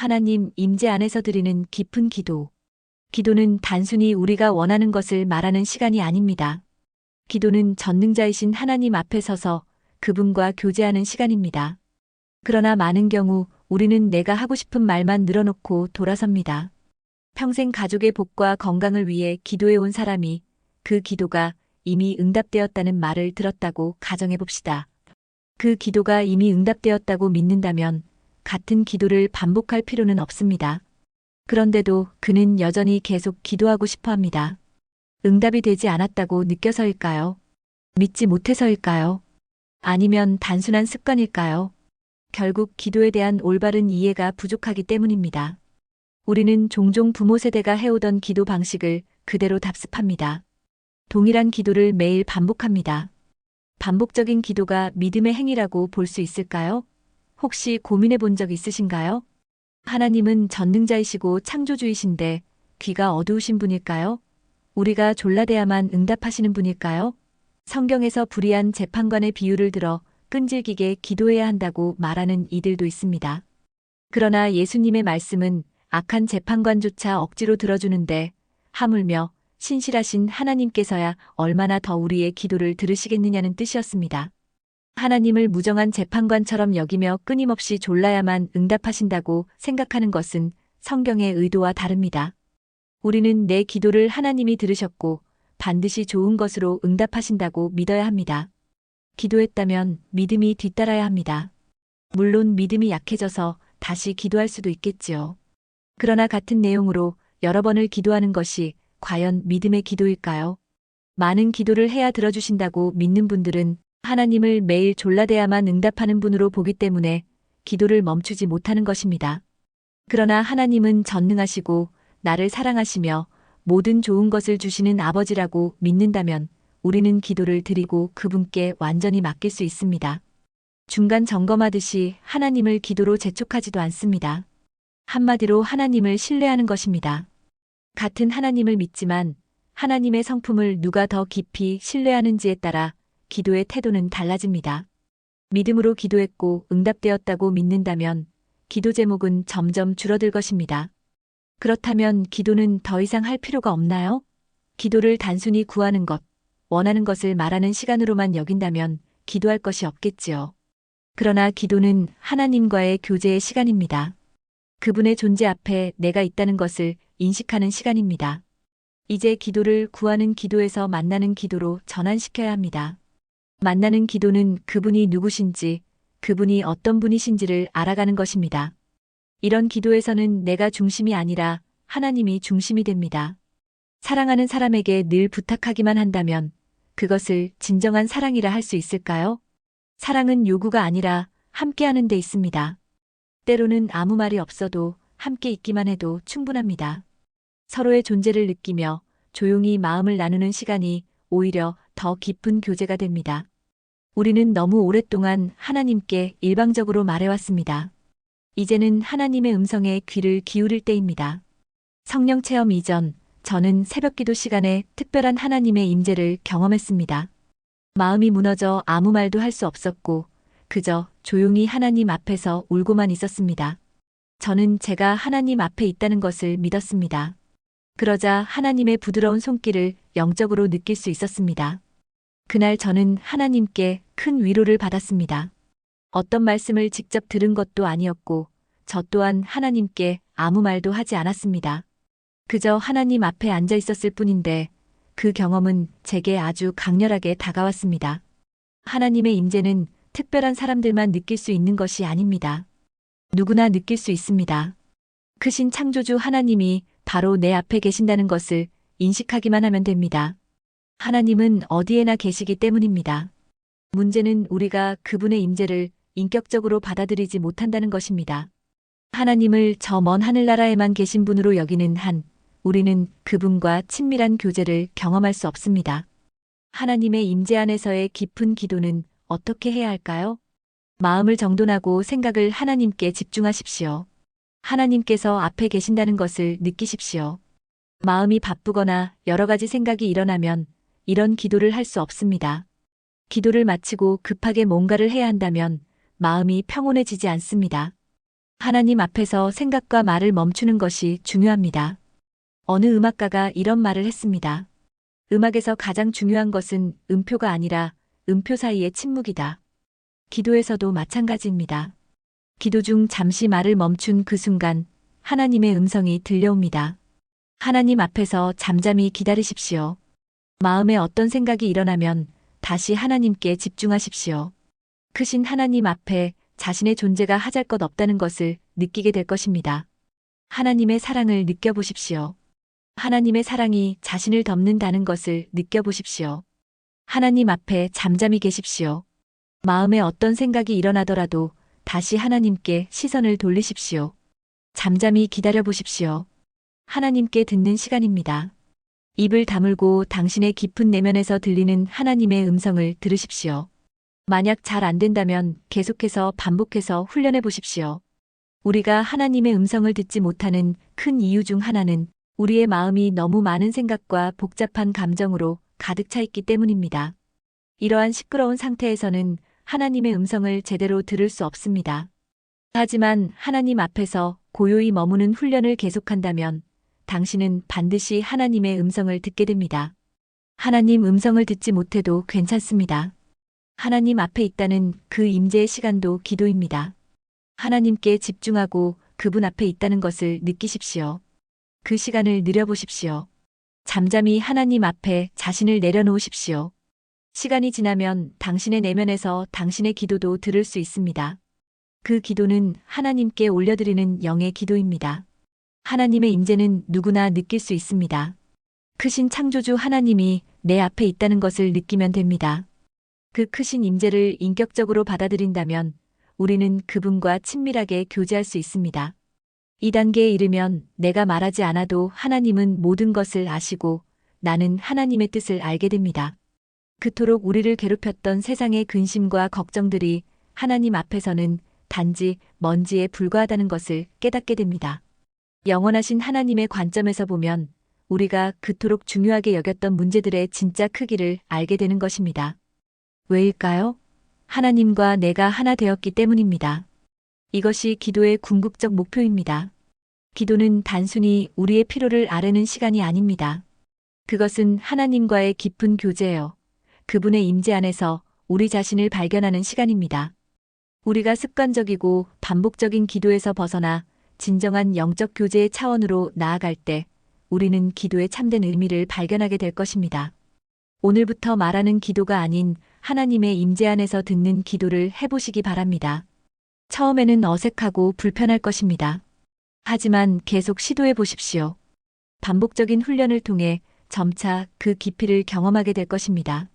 하나님 임재 안에서 드리는 깊은 기도. 기도는 단순히 우리가 원하는 것을 말하는 시간이 아닙니다. 기도는 전능자이신 하나님 앞에 서서 그분과 교제하는 시간입니다. 그러나 많은 경우 우리는 내가 하고 싶은 말만 늘어놓고 돌아섭니다. 평생 가족의 복과 건강을 위해 기도해 온 사람이 그 기도가 이미 응답되었다는 말을 들었다고 가정해 봅시다. 그 기도가 이미 응답되었다고 믿는다면 같은 기도를 반복할 필요는 없습니다. 그런데도 그는 여전히 계속 기도하고 싶어 합니다. 응답이 되지 않았다고 느껴서일까요? 믿지 못해서일까요? 아니면 단순한 습관일까요? 결국 기도에 대한 올바른 이해가 부족하기 때문입니다. 우리는 종종 부모 세대가 해오던 기도 방식을 그대로 답습합니다. 동일한 기도를 매일 반복합니다. 반복적인 기도가 믿음의 행위라고 볼 수 있을까요? 혹시 고민해 본 적 있으신가요? 하나님은 전능자이시고 창조주이신데 귀가 어두우신 분일까요? 우리가 졸라대야만 응답하시는 분일까요? 성경에서 불의한 재판관의 비유를 들어 끈질기게 기도해야 한다고 말하는 이들도 있습니다. 그러나 예수님의 말씀은 악한 재판관조차 억지로 들어주는데 하물며 신실하신 하나님께서야 얼마나 더 우리의 기도를 들으시겠느냐는 뜻이었습니다. 하나님을 무정한 재판관처럼 여기며 끊임없이 졸라야만 응답하신다고 생각하는 것은 성경의 의도와 다릅니다. 우리는 내 기도를 하나님이 들으셨고 반드시 좋은 것으로 응답하신다고 믿어야 합니다. 기도했다면 믿음이 뒤따라야 합니다. 물론 믿음이 약해져서 다시 기도할 수도 있겠지요. 그러나 같은 내용으로 여러 번을 기도하는 것이 과연 믿음의 기도일까요? 많은 기도를 해야 들어주신다고 믿는 분들은 하나님을 매일 졸라대야만 응답하는 분으로 보기 때문에 기도를 멈추지 못하는 것입니다. 그러나 하나님은 전능하시고 나를 사랑하시며 모든 좋은 것을 주시는 아버지라고 믿는다면 우리는 기도를 드리고 그분께 완전히 맡길 수 있습니다. 중간 점검하듯이 하나님을 기도로 재촉하지도 않습니다. 한마디로 하나님을 신뢰하는 것입니다. 같은 하나님을 믿지만 하나님의 성품을 누가 더 깊이 신뢰하는지에 따라 기도의 태도는 달라집니다. 믿음으로 기도했고 응답되었다고 믿는다면 기도 제목은 점점 줄어들 것입니다. 그렇다면 기도는 더 이상 할 필요가 없나요? 기도를 단순히 구하는 것, 원하는 것을 말하는 시간으로만 여긴다면 기도할 것이 없겠지요. 그러나 기도는 하나님과의 교제의 시간입니다. 그분의 존재 앞에 내가 있다는 것을 인식하는 시간입니다. 이제 기도를 구하는 기도에서 만나는 기도로 전환시켜야 합니다. 만나는 기도는 그분이 누구신지, 그분이 어떤 분이신지를 알아가는 것입니다. 이런 기도에서는 내가 중심이 아니라 하나님이 중심이 됩니다. 사랑하는 사람에게 늘 부탁하기만 한다면 그것을 진정한 사랑이라 할 수 있을까요? 사랑은 요구가 아니라 함께하는 데 있습니다. 때로는 아무 말이 없어도 함께 있기만 해도 충분합니다. 서로의 존재를 느끼며 조용히 마음을 나누는 시간이 오히려 더 깊은 교제가 됩니다. 우리는 너무 오랫동안 하나님께 일방적으로 말해왔습니다. 이제는 하나님의 음성에 귀를 기울일 때입니다. 성령 체험 이전, 저는 새벽기도 시간에 특별한 하나님의 임재를 경험했습니다. 마음이 무너져 아무 말도 할 수 없었고 그저 조용히 하나님 앞에서 울고만 있었습니다. 저는 제가 하나님 앞에 있다는 것을 믿었습니다. 그러자 하나님의 부드러운 손길을 영적으로 느낄 수 있었습니다. 그날 저는 하나님께 큰 위로를 받았습니다. 어떤 말씀을 직접 들은 것도 아니었고 저 또한 하나님께 아무 말도 하지 않았습니다. 그저 하나님 앞에 앉아 있었을 뿐인데 그 경험은 제게 아주 강렬하게 다가왔습니다. 하나님의 임재는 특별한 사람들만 느낄 수 있는 것이 아닙니다. 누구나 느낄 수 있습니다. 크신 창조주 하나님이 바로 내 앞에 계신다는 것을 인식하기만 하면 됩니다. 하나님은 어디에나 계시기 때문입니다. 문제는 우리가 그분의 임재를 인격적으로 받아들이지 못한다는 것입니다. 하나님을 저 먼 하늘나라에만 계신 분으로 여기는 한 우리는 그분과 친밀한 교제를 경험할 수 없습니다. 하나님의 임재 안에서의 깊은 기도는 어떻게 해야 할까요? 마음을 정돈하고 생각을 하나님께 집중하십시오. 하나님께서 앞에 계신다는 것을 느끼십시오. 마음이 바쁘거나 여러 가지 생각이 일어나면 이런 기도를 할 수 없습니다. 기도를 마치고 급하게 뭔가를 해야 한다면 마음이 평온해지지 않습니다. 하나님 앞에서 생각과 말을 멈추는 것이 중요합니다. 어느 음악가가 이런 말을 했습니다. 음악에서 가장 중요한 것은 음표가 아니라 음표 사이의 침묵이다. 기도에서도 마찬가지입니다. 기도 중 잠시 말을 멈춘 그 순간 하나님의 음성이 들려옵니다. 하나님 앞에서 잠잠히 기다리십시오. 마음에 어떤 생각이 일어나면 다시 하나님께 집중하십시오. 크신 하나님 앞에 자신의 존재가 하잘것없다는 것을 느끼게 될 것입니다. 하나님의 사랑을 느껴보십시오. 하나님의 사랑이 자신을 덮는다는 것을 느껴보십시오. 하나님 앞에 잠잠히 계십시오. 마음에 어떤 생각이 일어나더라도 다시 하나님께 시선을 돌리십시오. 잠잠히 기다려보십시오. 하나님께 듣는 시간입니다. 입을 다물고 당신의 깊은 내면에서 들리는 하나님의 음성을 들으십시오. 만약 잘 안 된다면 계속해서 반복해서 훈련해 보십시오. 우리가 하나님의 음성을 듣지 못하는 큰 이유 중 하나는 우리의 마음이 너무 많은 생각과 복잡한 감정으로 가득 차 있기 때문입니다. 이러한 시끄러운 상태에서는 하나님의 음성을 제대로 들을 수 없습니다. 하지만 하나님 앞에서 고요히 머무는 훈련을 계속한다면 당신은 반드시 하나님의 음성을 듣게 됩니다. 하나님 음성을 듣지 못해도 괜찮습니다. 하나님 앞에 있다는 그 임재의 시간도 기도입니다. 하나님께 집중하고 그분 앞에 있다는 것을 느끼십시오. 그 시간을 느려보십시오. 잠잠히 하나님 앞에 자신을 내려놓으십시오. 시간이 지나면 당신의 내면에서 당신의 기도도 들을 수 있습니다. 그 기도는 하나님께 올려드리는 영의 기도입니다. 하나님의 임재는 누구나 느낄 수 있습니다. 크신 창조주 하나님이 내 앞에 있다는 것을 느끼면 됩니다. 그 크신 임재를 인격적으로 받아들인다면 우리는 그분과 친밀하게 교제할 수 있습니다. 이 단계에 이르면 내가 말하지 않아도 하나님은 모든 것을 아시고 나는 하나님의 뜻을 알게 됩니다. 그토록 우리를 괴롭혔던 세상의 근심과 걱정들이 하나님 앞에서는 단지 먼지에 불과하다는 것을 깨닫게 됩니다. 영원하신 하나님의 관점에서 보면 우리가 그토록 중요하게 여겼던 문제들의 진짜 크기를 알게 되는 것입니다. 왜일까요? 하나님과 내가 하나 되었기 때문입니다. 이것이 기도의 궁극적 목표입니다. 기도는 단순히 우리의 필요를 아뢰는 시간이 아닙니다. 그것은 하나님과의 깊은 교제예요. 그분의 임재 안에서 우리 자신을 발견하는 시간입니다. 우리가 습관적이고 반복적인 기도에서 벗어나 진정한 영적 교제의 차원으로 나아갈 때 우리는 기도의 참된 의미를 발견하게 될 것입니다. 오늘부터 말하는 기도가 아닌 하나님의 임재 안에서 듣는 기도를 해보시기 바랍니다. 처음에는 어색하고 불편할 것입니다. 하지만 계속 시도해 보십시오. 반복적인 훈련을 통해 점차 그 깊이를 경험하게 될 것입니다.